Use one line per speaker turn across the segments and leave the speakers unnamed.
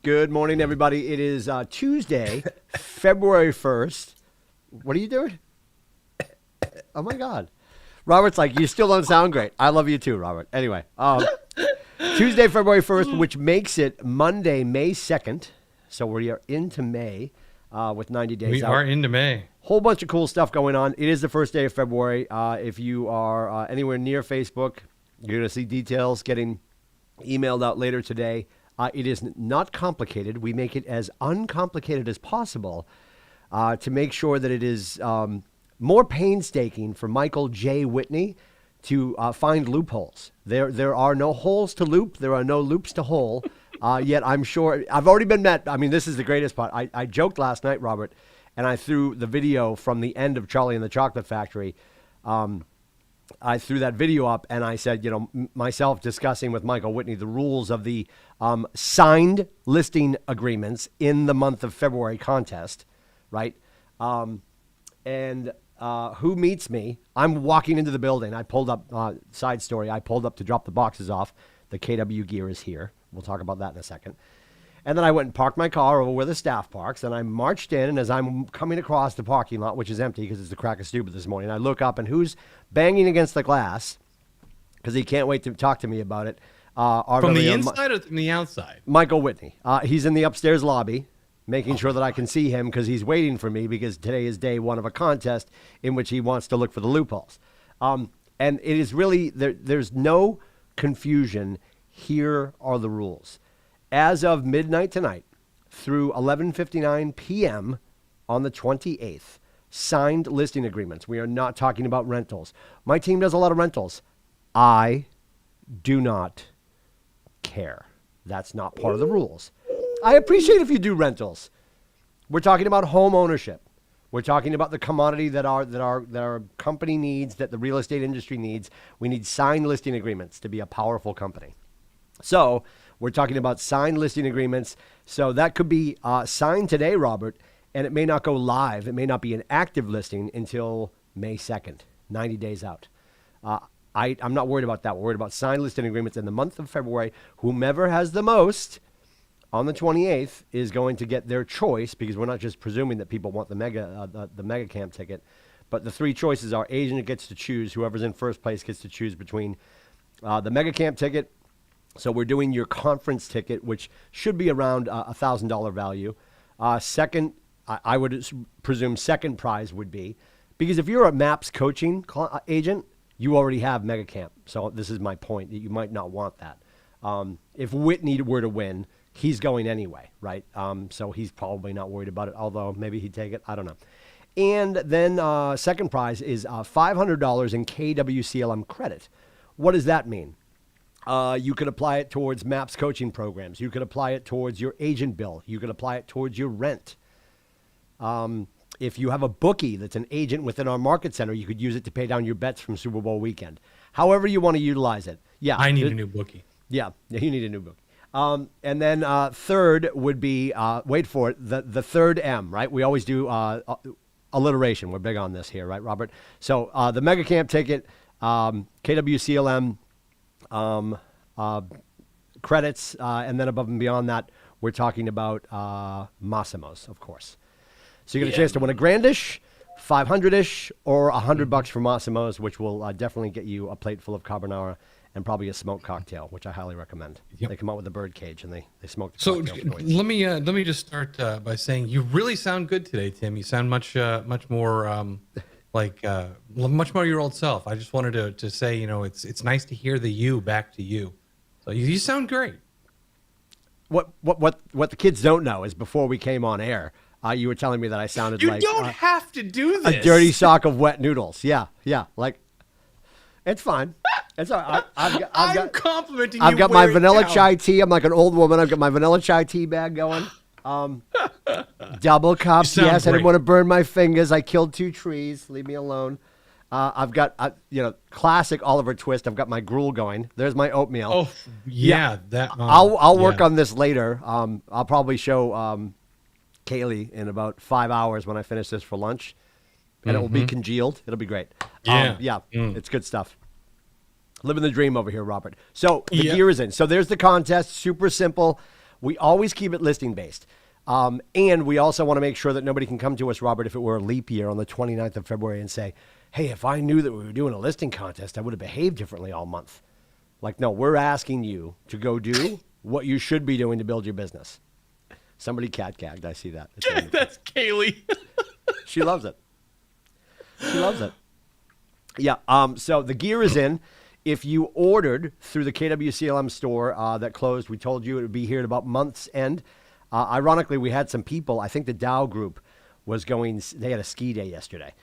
Good morning, everybody. It is Tuesday, February 1st. What are you doing? Oh, my God. Robert's like, you still don't sound great. I love you too, Robert. Anyway, Tuesday, February 1st, which makes it Monday, May 2nd. So we are into May with 90 days out.
We are into May.
Whole bunch of cool stuff going on. It is the first day of February. If you are anywhere near Facebook, you're going to see details getting emailed out later today. It is not complicated. We make it as uncomplicated as possible to make sure that it is more painstaking for Michael J. Whitney to find loopholes. There are no holes to loop. There are no loops to hole. Yet I'm sure I've already been met. I mean, this is the greatest part. I joked last night, Robert, and I threw the video from the end of Charlie and the Chocolate Factory. I threw that video up and I said, myself discussing with Michael Whitney the rules of the signed listing agreements in the month of February contest, right? And who meets me? I'm walking into the building. I pulled up, side story, I pulled up to drop the boxes off. The KW gear is here. We'll talk about that in a second. And then I went and parked my car over where the staff parks, and I marched in, and as I'm coming across the parking lot, which is empty because it's the crack of stupid this morning, I look up, and who's banging against the glass, because he can't wait to talk to me about it.
From the inside or from the outside?
Michael Whitney. He's in the upstairs lobby, making sure that I can see him, because he's waiting for me, because today is day one of a contest in which he wants to look for the loopholes. And it is really, there's no confusion. Here are the rules. As of midnight tonight through 11:59 p.m. on the 28th, signed listing agreements. We are not talking about rentals. My team does a lot of rentals. I do not care. That's not part of the rules. I appreciate if you do rentals. We're talking about home ownership. We're talking about the commodity that our company needs, that the real estate industry needs. We need signed listing agreements to be a powerful company. So we're talking about signed listing agreements. So that could be signed today, Robert, and it may not go live. It may not be an active listing until May 2nd, 90 days out. I'm not worried about that. We're worried about signed listing agreements in the month of February. Whomever has the most on the 28th is going to get their choice, because we're not just presuming that people want the mega camp ticket, but the three choices are: agent gets to choose. Whoever's in first place gets to choose between the mega camp ticket. So we're doing your conference ticket, which should be around $1,000 value. Second, I would presume second prize would be, because if you're a MAPS coaching agent, you already have mega camp. So this is my point, that you might not want that. If Whitney were to win, he's going anyway, right? So he's probably not worried about it, although maybe he'd take it. I don't know. And then second prize is $500 in KWCLM credit. What does that mean? You could apply it towards MAPS coaching programs. You could apply it towards your agent bill. You could apply it towards your rent. If you have a bookie that's an agent within our market center, you could use it to pay down your bets from Super Bowl weekend. However you want to utilize it. Yeah,
I need a new bookie.
Yeah, you need a new bookie. And then third would be, wait for it, the third M, right? We always do alliteration. We're big on this here, right, Robert? So the Mega Camp ticket, KWCLM, credits, and then above and beyond that, we're talking about Massimo's, of course. So you get a chance to win a $1,000-ish, $500-ish, or $100 for Massimo's, which will definitely get you a plate full of carbonara and probably a smoked cocktail, which I highly recommend. Yep. They come out with a bird cage and they smoke the cocktail. So
let me just start by saying you really sound good today, Tim. You sound much more much more your old self. I just wanted to say, it's nice to hear the you back to you. So you sound great.
What the kids don't know is before we came on air, you were telling me that I sounded like
you don't have to do this.
A dirty sock of wet noodles. Yeah, like it's fine. It's all right. I'm
complimenting you.
I've got my vanilla chai tea. I'm like an old woman. I've got my vanilla chai tea bag going. Double cups. Yes, great. I didn't want to burn my fingers. I killed 2 trees. Leave me alone. I've got classic Oliver Twist. I've got my gruel going. There's my oatmeal.
Oh yeah, that.
I'll work on this later. I'll probably show Kaylee in about 5 hours when I finish this for lunch, and it will be congealed. It'll be great.
Yeah,
It's good stuff. Living the dream over here, Robert. So the gear is in. So there's the contest. Super simple. We always keep it listing based. And we also want to make sure that nobody can come to us, Robert, if it were a leap year on the 29th of February and say, hey, if I knew that we were doing a listing contest, I would have behaved differently all month. Like, no, we're asking you to go do what you should be doing to build your business. Somebody cat gagged. I see that.
That's Kaylee.
She loves it. She loves it. Yeah. So the gear is in. If you ordered through the KWCLM store that closed, we told you it would be here at about month's end. Ironically, we had some people. I think the Dow group was going. They had a ski day yesterday.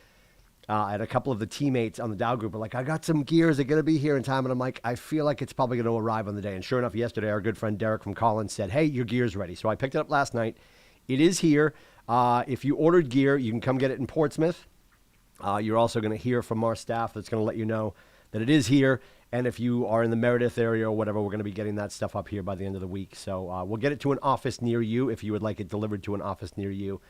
And a couple of the teammates on the Dow group were like, I got some gear. Is it going to be here in time? And I'm like, I feel like it's probably going to arrive on the day. And sure enough, yesterday, our good friend Derek from Collins said, hey, your gear's ready. So I picked it up last night. It is here. If you ordered gear, you can come get it in Portsmouth. You're also going to hear from our staff that's going to let you know that it is here. And if you are in the Meredith area or whatever, we're going to be getting that stuff up here by the end of the week. So we'll get it to an office near you if you would like it delivered to an office near you.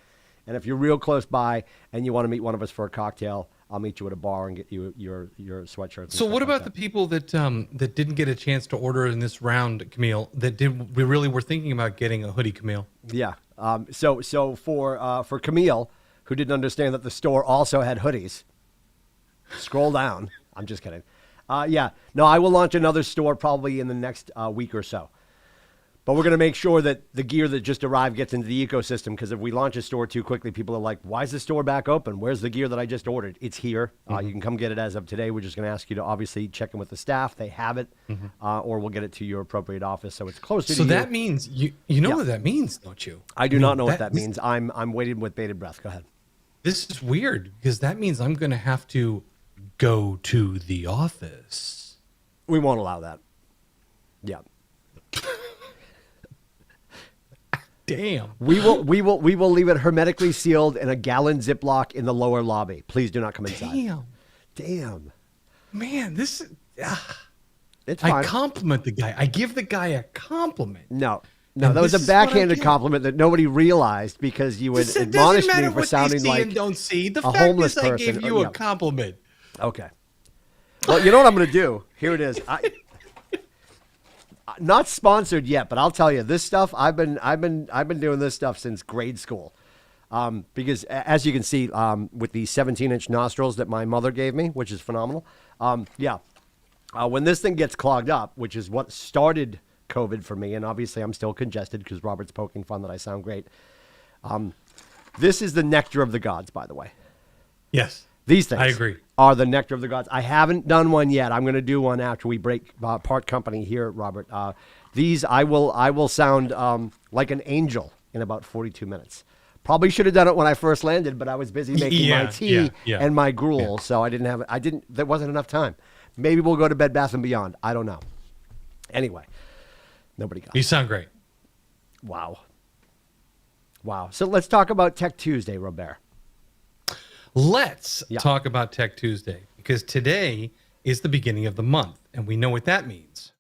And if you're real close by and you want to meet one of us for a cocktail, I'll meet you at a bar and get you your sweatshirt.
So what about the people that that didn't get a chance to order in this round, Camille? We really were thinking about getting a hoodie, Camille.
Yeah. So for Camille, who didn't understand that the store also had hoodies, scroll down. I'm just kidding. Yeah. No, I will launch another store probably in the next week or so. But we're going to make sure that the gear that just arrived gets into the ecosystem, because if we launch a store too quickly, people are like, why is the store back open? Where's the gear that I just ordered? It's here. You can come get it as of today. We're just going to ask you to obviously check in with the staff. They have it, or we'll get it to your appropriate office so it's closer to you.
So that means, you know what that means, don't you?
I do not know what that means. I'm waiting with bated breath. Go ahead.
This is weird, because that means I'm going to have to go to the office.
We won't allow that. Yeah.
Damn.
We will leave it hermetically sealed in a gallon Ziploc in the lower lobby. Please do not come inside. Damn.
Man, this
it's fine.
I compliment the guy. I give the guy a compliment.
No, that was a backhanded compliment that nobody realized because you would admonish me for sounding like
and don't see. The
a
fact
homeless
is
person.
I gave you a compliment.
Okay. Well, you know what I'm going to do? Here it is. Not sponsored yet, but I'll tell you this stuff. I've been doing this stuff since grade school, because as you can see, with the 17-inch nostrils that my mother gave me, which is phenomenal. When this thing gets clogged up, which is what started COVID for me, and obviously I'm still congested because Robert's poking fun that I sound great. This is the nectar of the gods, by the way.
Yes.
These things
I agree.
Are the nectar of the gods. I haven't done one yet. I'm going to do one after we break part company here, Robert. These I will sound like an angel in about 42 minutes. Probably should have done it when I first landed, but I was busy making my tea and my gruel, so there wasn't enough time. Maybe we'll go to Bed Bath & Beyond. I don't know. Anyway, nobody got it.
You sound great.
Wow. So let's talk about Tech Tuesday, Robert.
Let's talk about Tech Tuesday, because today is the beginning of the month, and we know what that means.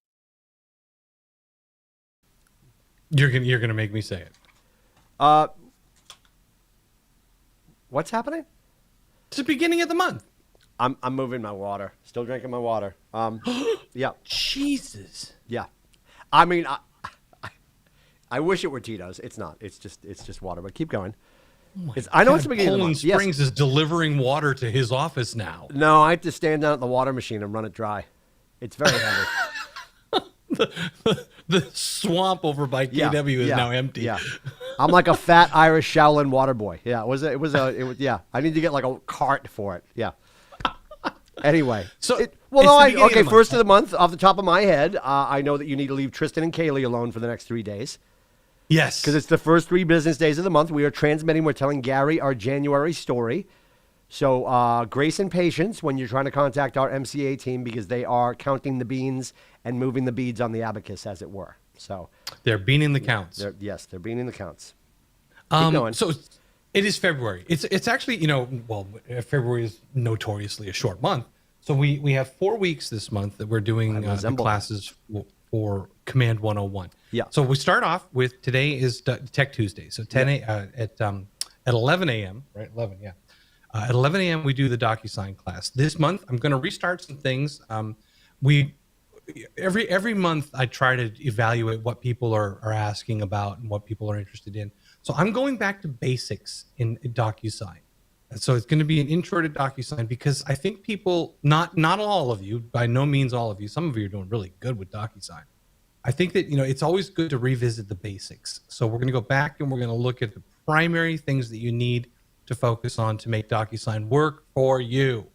You're gonna make me say it.
What's happening?
It's the beginning of the month.
I'm moving my water. Still drinking my water. Yeah.
Jesus.
Yeah. I mean, I wish it were Tito's. It's not. It's just water. But keep going. I know it's the beginning of the month.
Springs is delivering water to his office now.
No, I have to stand down at the water machine and run it dry. It's very heavy.
the swamp over by KW is now empty.
Yeah, I'm like a fat Irish Shaolin water boy. Yeah, it was. Yeah, I need to get like a cart for it. Yeah. Anyway, first of the month, off the top of my head, I know that you need to leave Tristan and Kaylee alone for the next 3 days.
Yes.
Because it's the first 3 business days of the month. We are transmitting. We're telling Gary our January story. So grace and patience when you're trying to contact our MCA team, because they are counting the beans and moving the beads on the abacus, as it were. So
they're beaning the counts.
They're beaning the counts. Keep going.
So it is February. It's actually, February is notoriously a short month. So we have 4 weeks this month that we're doing the classes for Command 101.
Yeah.
So we start off with, today is Tech Tuesday. So at 11 a.m. Right, 11. Yeah. At 11 a.m. we do the Docusign class. This month I'm going to restart some things. every month I try to evaluate what people are asking about and what people are interested in. So I'm going back to basics in Docusign. And so it's going to be an intro to Docusign, because I think people, not all of you, by no means all of you, some of you are doing really good with Docusign. I think that, it's always good to revisit the basics. So we're going to go back and we're going to look at the primary things that you need to focus on to make Docusign work for you.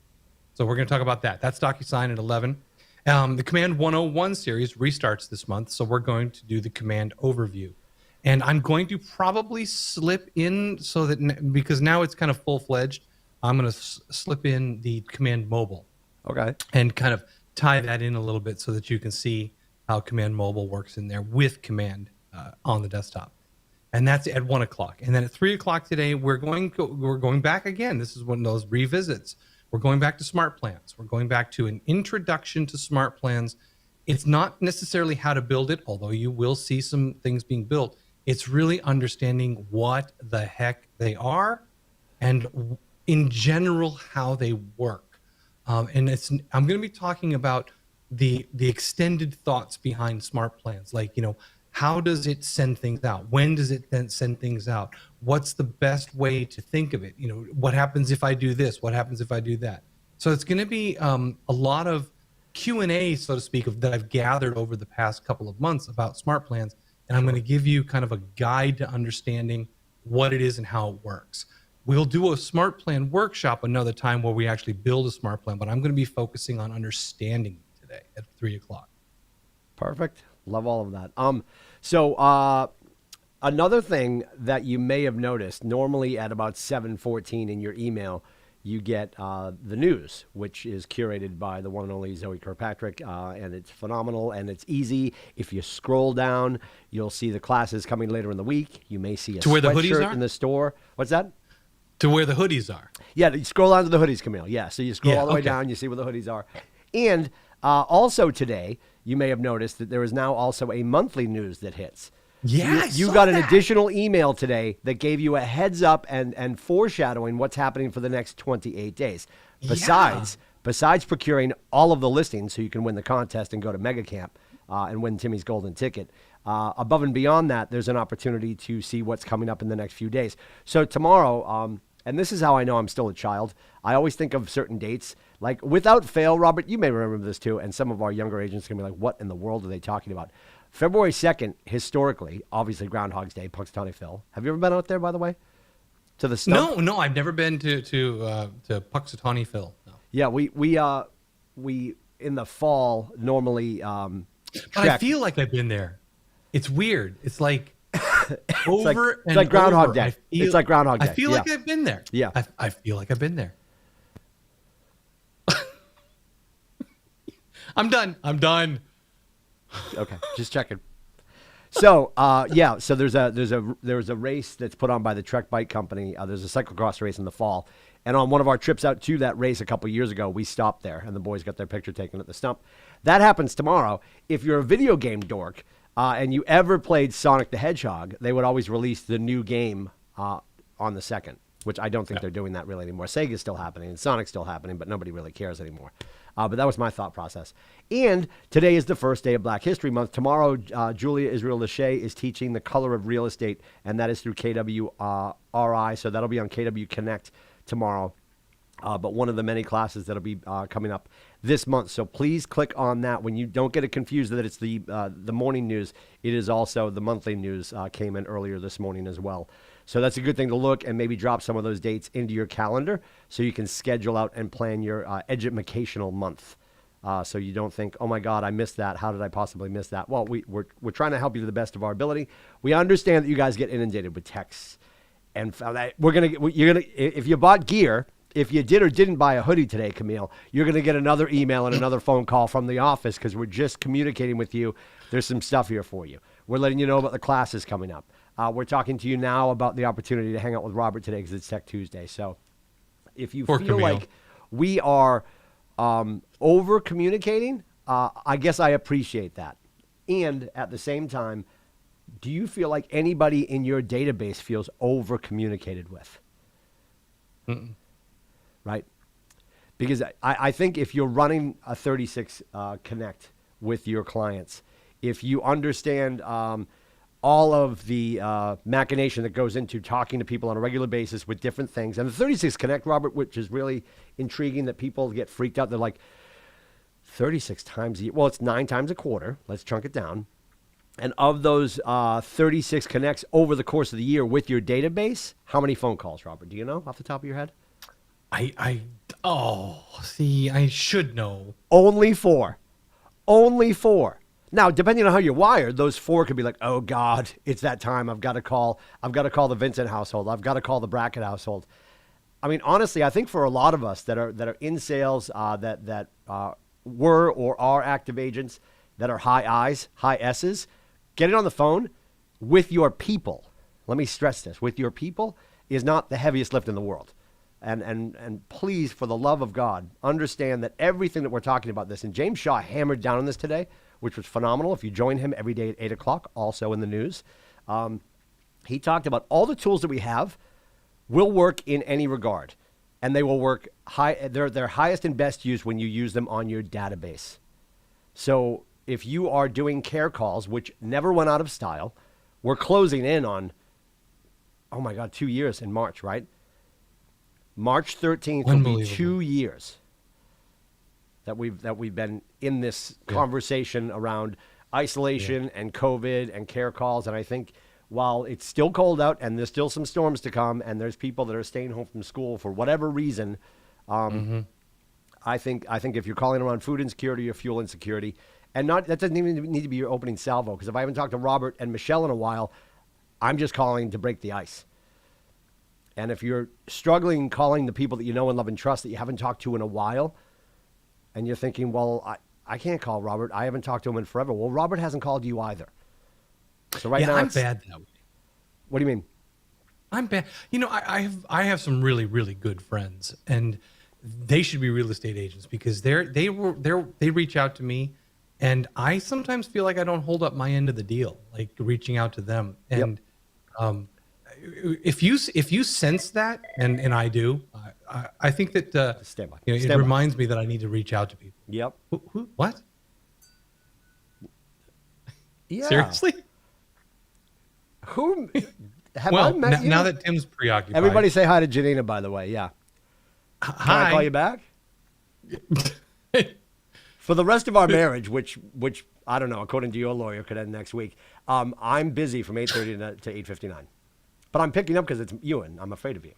So we're going to talk about that. That's Docusign at 11. The Command 101 series restarts this month, so we're going to do the command overview. And I'm going to probably slip in, so that, because now it's kind of full-fledged, I'm going to slip in the command mobile.
Okay.
And kind of tie that in a little bit so that you can see how command mobile works in there with command on the desktop. And that's at 1 o'clock. And then at 3 o'clock today, we're going back again. This is one of those revisits. We're going back to smart plans. We're going back to an introduction to smart plans. It's not necessarily how to build it, although you will see some things being built. It's really understanding what the heck they are and in general how they work. And I'm going to be talking about the extended thoughts behind smart plans, like, how does it send things out? When does it then send things out? What's the best way to think of it? What happens if I do this? What happens if I do that? So it's going to be a lot of Q&A, so to speak, that I've gathered over the past couple of months about smart plans. And I'm going to give you kind of a guide to understanding what it is and how it works. We'll do a smart plan workshop another time where we actually build a smart plan, but I'm going to be focusing on understanding it today at 3 o'clock.
Perfect. Love all of that. So another thing that you may have noticed, normally at about 7:14 in your email, you get the news, which is curated by the one and only Zoe Kirkpatrick, and it's phenomenal and it's easy. If you scroll down, you'll see the classes coming later in the week. You may see a
To where the hoodies
sweatshirt
are?
in the store. What's that?
To where the hoodies are.
Yeah, you scroll down to the hoodies, Camille. Yeah, so you scroll all the way
okay.
down, you see where the hoodies are. And also today, you may have noticed that there is now also a monthly news that hits.
Yeah,
You got an additional email today that gave you a heads up and foreshadowing what's happening for the next 28 days. Besides procuring all of the listings so you can win the contest and go to Mega Camp and win Timmy's golden ticket. Above and beyond that, there's an opportunity to see what's coming up in the next few days. So tomorrow, and this is how I know I'm still a child, I always think of certain dates. Like, without fail, Robert, you may remember this too, and some of our younger agents are going to be like, what in the world are they talking about? February 2nd, historically, obviously Groundhog's Day, Punxsutawney Phil. Have you ever been out there, by the way? To the stump?
No, I've never been to Punxsutawney Phil. No.
Yeah, we in the fall normally
But
trek.
I feel like I've been there. It's weird. It's like over
it's like Groundhog Day. It's like Groundhog Day.
I feel like I've been there.
Yeah.
I feel like I've been there. I'm done.
Okay, just checking. So so there's a race that's put on by the Trek Bike Company. There's a cyclocross race in the fall, and on one of our trips out to that race a couple years ago, we stopped there, and the boys got their picture taken at the stump. That happens tomorrow. If you're a video game dork and you ever played Sonic the Hedgehog, they would always release the new game on the 2nd, which I don't think they're doing that really anymore. Sega's still happening, and Sonic's still happening, but nobody really cares anymore. But that was my thought process. And today is the first day of Black History Month. Tomorrow, Julia Israel Lachey is teaching The Color of Real Estate, and that is through KWRI, so that'll be on KW Connect tomorrow. But one of the many classes that'll be coming up this month. So please click on that. When you don't get it confused that it's the morning news, it is also the monthly news came in earlier this morning as well. So that's a good thing to look and maybe drop some of those dates into your calendar so you can schedule out and plan your educational month. So you don't think, oh my God, I missed that. How did I possibly miss that? Well, we're trying to help you to the best of our ability. We understand that you guys get inundated with texts, and if you bought gear, if you did or didn't buy a hoodie today, Camille, you're going to get another email and another phone call from the office because we're just communicating with you. There's some stuff here for you. We're letting you know about the classes coming up. We're talking to you now about the opportunity to hang out with Robert today because it's Tech Tuesday. So if you feel like we are over communicating, I guess I appreciate that. And at the same time, do you feel like anybody in your database feels over communicated with?
Mm-mm.
Right? Because I think if you're running a 36 Connect with your clients, if you understand all of the machination that goes into talking to people on a regular basis with different things. And the 36 Connect, Robert, which is really intriguing that people get freaked out. They're like, 36 times a year. Well, it's 9 times a quarter. Let's chunk it down. And of those 36 connects over the course of the year with your database, how many phone calls, Robert? Do you know off the top of your head?
I should know.
Only 4. Only 4. Now, depending on how you're wired, those 4 could be like, oh God, it's that time. I've got to call the Vincent household. I've got to call the Brackett household. I mean, honestly, I think for a lot of us that are in sales, that were or are active agents, that are high I's, high S's, getting on the phone with your people. Let me stress this: with your people is not the heaviest lift in the world. And please, for the love of God, understand that everything that we're talking about this, and James Shaw hammered down on this today, which was phenomenal. If you join him every day at 8 o'clock, also in the news, he talked about all the tools that we have will work in any regard, and they will work high. They're highest and best use when you use them on your database. So if you are doing care calls, which never went out of style, we're closing in on, oh my God, 2 years in March, right? March 13th will be 2 years that we've been in this conversation around isolation and COVID and care calls. And I think while it's still cold out and there's still some storms to come and there's people that are staying home from school for whatever reason, I think if you're calling around food insecurity or fuel insecurity, and that doesn't even need to be your opening salvo, because if I haven't talked to Robert and Michelle in a while, I'm just calling to break the ice. And if you're struggling calling the people that you know and love and trust that you haven't talked to in a while, and you're thinking, well, I can't call Robert. I haven't talked to him in forever. Well, Robert hasn't called you either. So now
I'm bad that way.
What do you mean?
I'm bad. You know, I have some really, really good friends, and they should be real estate agents because they reach out to me, and I sometimes feel like I don't hold up my end of the deal, like reaching out to them. And if you sense that, and I do, I think that it reminds me that I need to reach out to people.
Yep.
What?
Yeah.
Seriously?
Who? Have
well,
I met you?
Now that Tim's preoccupied.
Everybody say hi to Janina, by the way. Yeah.
Hi.
Can I call you back? For the rest of our marriage, which I don't know, according to your lawyer, could end next week. I'm busy from 8:30 to 8:59, but I'm picking up because it's you, and I'm afraid of you.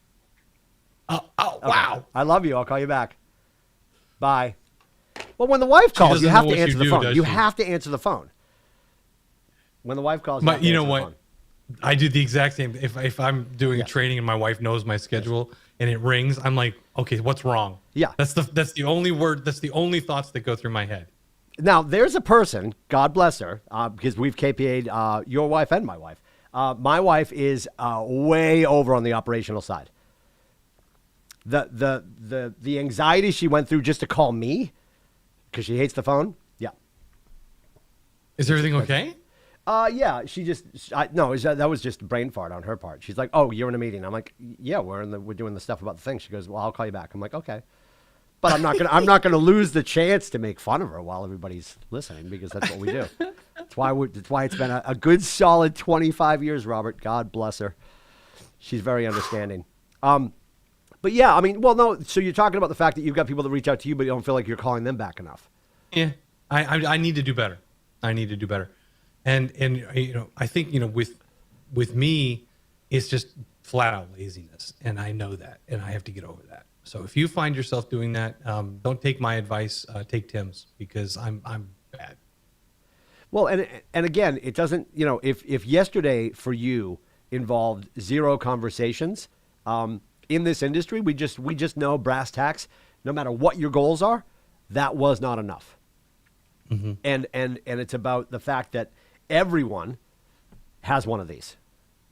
Oh,
Okay.
wow.
I love you. I'll call you back. Bye. Well, when the wife calls, you have to answer the phone. You have to answer the phone. When the wife calls,
you know what? I do the exact same. If I'm doing training and my wife knows my schedule and it rings, I'm like, okay, what's wrong?
Yeah.
That's the only word. That's the only thoughts that go through my head.
Now, there's a person, God bless her, because we've KPA'd your wife and my wife. My wife is way over on the operational side. The anxiety she went through just to call me because she hates the phone. Yeah.
Is everything okay?
Yeah. That was just a brain fart on her part. She's like, "Oh, you're in a meeting." I'm like, "Yeah, we're doing the stuff about the thing." She goes, "Well, I'll call you back." I'm like, "Okay." But I'm not gonna lose the chance to make fun of her while everybody's listening, because that's what we do. That's why it's been a good solid 25 years, Robert. God bless her. She's very understanding. But yeah, I mean, well, no. So you're talking about the fact that you've got people that reach out to you, but you don't feel like you're calling them back enough.
Yeah, I need to do better. I need to do better. And you know, I think, you know, with me, it's just flat out laziness, and I know that, and I have to get over that. So if you find yourself doing that, don't take my advice. Take Tim's, because I'm bad.
Well, and again, it doesn't. You know, if yesterday for you involved 0 conversations, in this industry, we just know brass tacks. No matter what your goals are, that was not enough. Mm-hmm. And it's about the fact that everyone has one of these.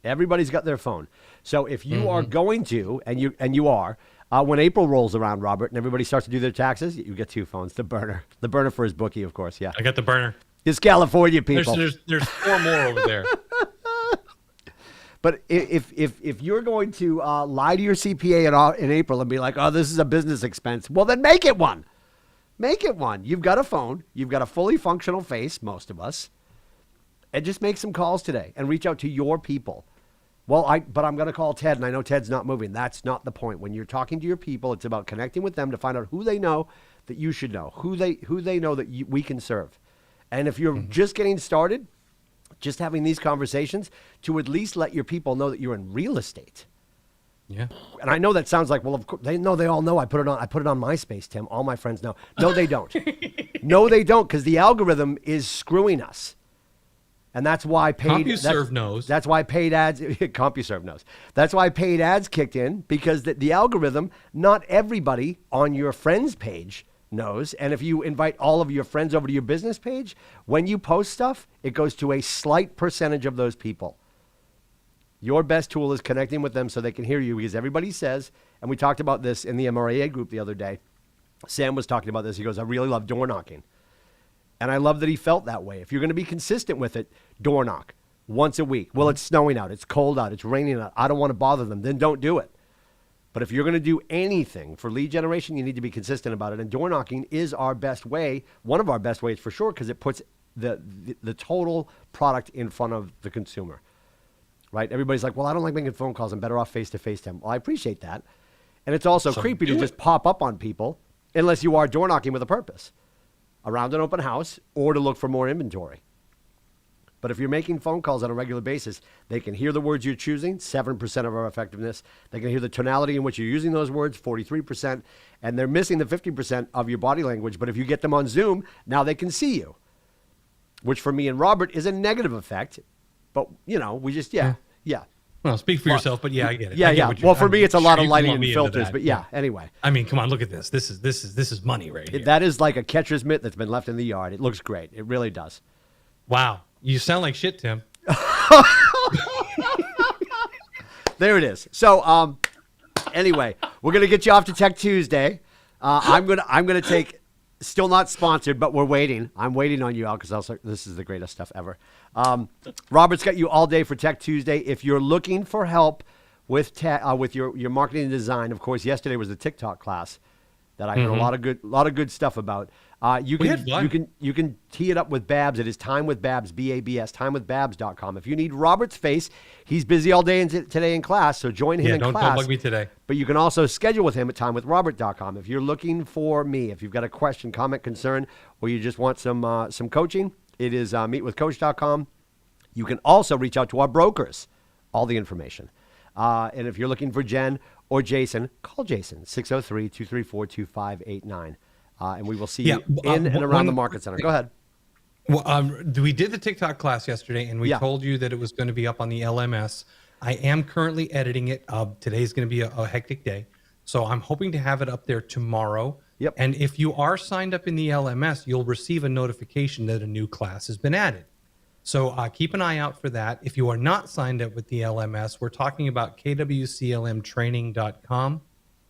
Everybody's got their phone. So if you are going to, and you are, when April rolls around, Robert, and everybody starts to do their taxes, you get 2 phones. The burner for his bookie, of course. Yeah,
I got the burner.
It's California, people.
There's 4 more over there.
But if you're going to lie to your CPA in April and be like, "Oh, this is a business expense," well, then make it one. Make it one. You've got a phone. You've got a fully functional face, most of us. And just make some calls today and reach out to your people. Well, but I'm going to call Ted, and I know Ted's not moving. That's not the point. When you're talking to your people, it's about connecting with them to find out who they know that you should know, who they know that we can serve. And if you're just getting started, just having these conversations to at least let your people know that you're in real estate.
Yeah.
And I know that sounds like, well, of course, they all know I put it on MySpace, Tim. All my friends know. No, they don't. No, they don't, because the algorithm is screwing us. And that's why
CompuServe knows.
That's why paid ads, CompuServe knows. That's why paid ads kicked in, because the algorithm, not everybody on your friends page knows. And if you invite all of your friends over to your business page, when you post stuff, it goes to a slight percentage of those people. Your best tool is connecting with them so they can hear you, because everybody says, and we talked about this in the MRAA group the other day. Sam was talking about this. He goes, I really love door knocking. And I love that he felt that way. If you're going to be consistent with it, door knock once a week. Well, it's snowing out. It's cold out. It's raining out. I don't want to bother them. Then don't do it. But if you're going to do anything for lead generation, you need to be consistent about it. And door knocking is our best way, one of our best ways for sure, because it puts the total product in front of the consumer. Right? Everybody's like, well, I don't like making phone calls. I'm better off face-to-face time. Well, I appreciate that. And it's also creepy to just pop up on people unless you are door knocking with a purpose, around an open house, or to look for more inventory. But if you're making phone calls on a regular basis, they can hear the words you're choosing, 7% of our effectiveness. They can hear the tonality in which you're using those words, 43%. And they're missing the 50% of your body language. But if you get them on Zoom, now they can see you, which for me and Robert is a negative effect. But, we just, yeah.
Well, speak for yourself, but yeah, I get it.
Yeah. Well, for me, it's a lot of lighting and filters, but yeah, anyway.
I mean, come on, look at this. This is money right here.
That is like a catcher's mitt that's been left in the yard. It looks great. It really does.
Wow. You sound like shit, Tim.
There it is. So, anyway, we're going to get you off to Tech Tuesday. I'm going to take, still not sponsored, but we're waiting. I'm waiting on you, Al, because this is the greatest stuff ever. Robert's got you all day for Tech Tuesday. If you're looking for help with your marketing and design, of course, yesterday was the TikTok class that I heard a lot of good stuff about. You can tee it up with Babs. It is Time with Babs, B-A-B-S, timewithbabs.com. If you need Robert's face, he's busy all day today in class, so join him in class.
Don't bug me today.
But you can also schedule with him at timewithrobert.com. If you're looking for me, if you've got a question, comment, concern, or you just want some coaching, it is meetwithcoach.com. You can also reach out to our brokers, all the information. And if you're looking for Jen or Jason, call Jason, 603-234-2589. And we will see you in and around the Market Center. Go ahead.
Well, we did the TikTok class yesterday, and we told you that it was going to be up on the LMS. I am currently editing it. Today's going to be a hectic day, so I'm hoping to have it up there tomorrow.
Yep.
And if you are signed up in the LMS, you'll receive a notification that a new class has been added. So keep an eye out for that. If you are not signed up with the LMS, we're talking about kwclmtraining.com.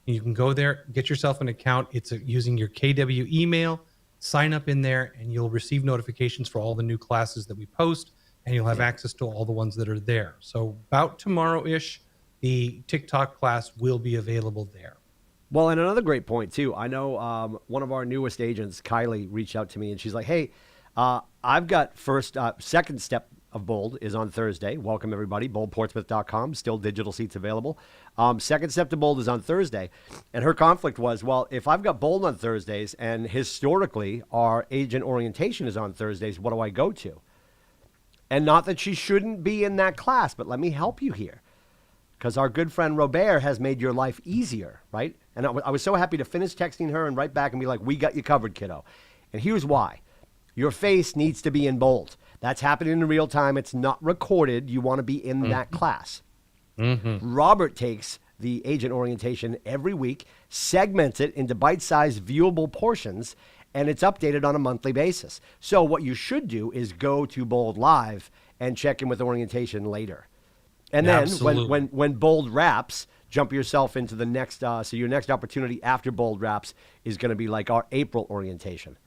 You can go there, get yourself an account. It's using your KW email, sign up in there, and you'll receive notifications for all the new classes that we post, and you'll have access to all the ones that are there. So about tomorrow-ish, the TikTok class will be available there.
Well, and another great point, too. I know one of our newest agents, Kylie, reached out to me, and she's like, hey, I've got second step of Bold is on Thursday. Welcome, everybody. BoldPortsmouth.com. Still digital seats available. Second step to Bold is on Thursday. And her conflict was, well, if I've got Bold on Thursdays and historically our agent orientation is on Thursdays, what do I go to? And not that she shouldn't be in that class, but let me help you here. Because our good friend Robert has made your life easier, right? And I was so happy to finish texting her and write back and be like, we got you covered, kiddo. And here's why. Your face needs to be in bold. That's happening in real time. It's not recorded. You want to be in that class. Robert takes the agent orientation every week, segments it into bite-sized viewable portions, and it's updated on a monthly basis. So what you should do is go to Bold Live and check in with orientation later. And then when Bold wraps, jump yourself into the next, so your next opportunity after Bold wraps is going to be like our April orientation.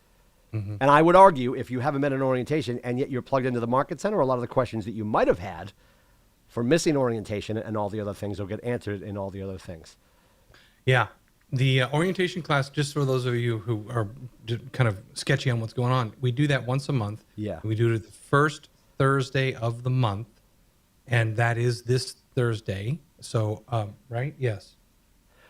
And I would argue, if you haven't met an orientation and yet you're plugged into the Market Center, a lot of the questions that you might have had for missing orientation and all the other things will get answered in all the other things.
Yeah. The orientation class, just for those of you who are kind of sketchy on what's going on, we do that once a month.
Yeah.
We do it the first Thursday of the month, and that is this Thursday. So, right? Yes.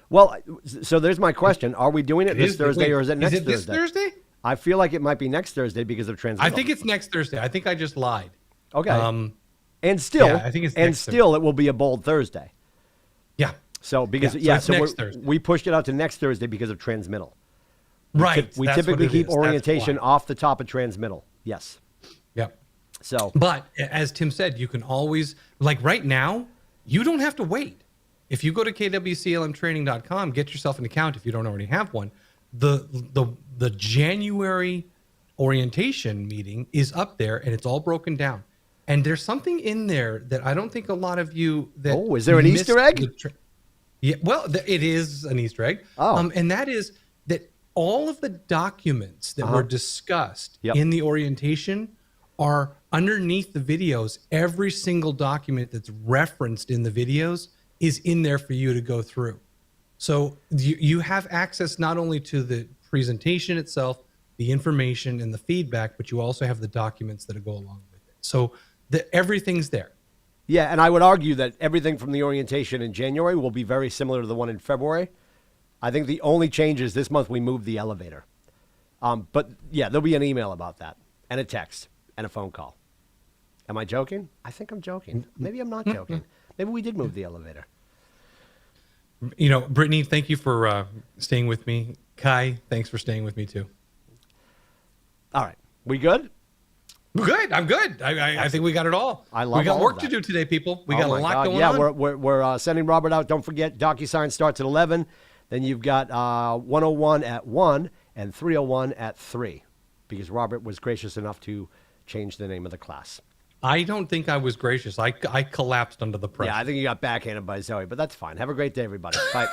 Well, so there's my question. Are we doing it this Thursday or is it next Thursday?
Is it this Thursday?
I feel like it might be next Thursday because of transmittal.
I think it's next Thursday. I think I just lied.
Okay. And still,
yeah, I think it's
and
next
still, it will be a bold Thursday.
Yeah.
So because
it's next Thursday.
we pushed it out to next Thursday because of transmittal.
Right.
We
that's
typically
what it
keep
is.
orientation
That's why.
off the top of transmittal. Yes.
Yep.
So,
But as Tim said, you can always, like right now, you don't have to wait. If you go to kwclmtraining.com, get yourself an account if you don't already have one. The January orientation meeting is up there and it's all broken down. And there's something in there that I don't think a lot of you that
Oh, is there an
missed
Easter egg?
Yeah, well, it is an Easter egg.
Oh.
And that is that all of the documents that were discussed
Yep.
in the orientation are underneath the videos. Every single document that's referenced in the videos is in there for you to go through. So you have access not only to the presentation itself, the information and the feedback, but you also have the documents that go along with it. So everything's there.
yeah, and I would argue that everything from the orientation in January will be very similar to the one in February. I think the only change is this month we moved the elevator. But yeah, there'll be an email about that and a text and a phone call. Am I joking? I think I'm joking. Maybe I'm not joking. Maybe we did move the elevator.
You know, Brittany, thank you for staying with me. Kai, thanks for staying with me too.
All right. We good?
Good. I'm good. I think we got it all.
I love
We got
all
work
of
to
that.
do today, people. We
Oh
got a
my
lot
God.
going
yeah,
on.
we're sending Robert out. Don't forget, Docusign starts at 11. Then you've got 101 at 1 and 301 at 3 because Robert was gracious enough to change the name of the class.
I don't think I was gracious. I collapsed under the pressure.
Yeah, I think you got backhanded by Zoe, but that's fine. Have a great day, everybody. Bye.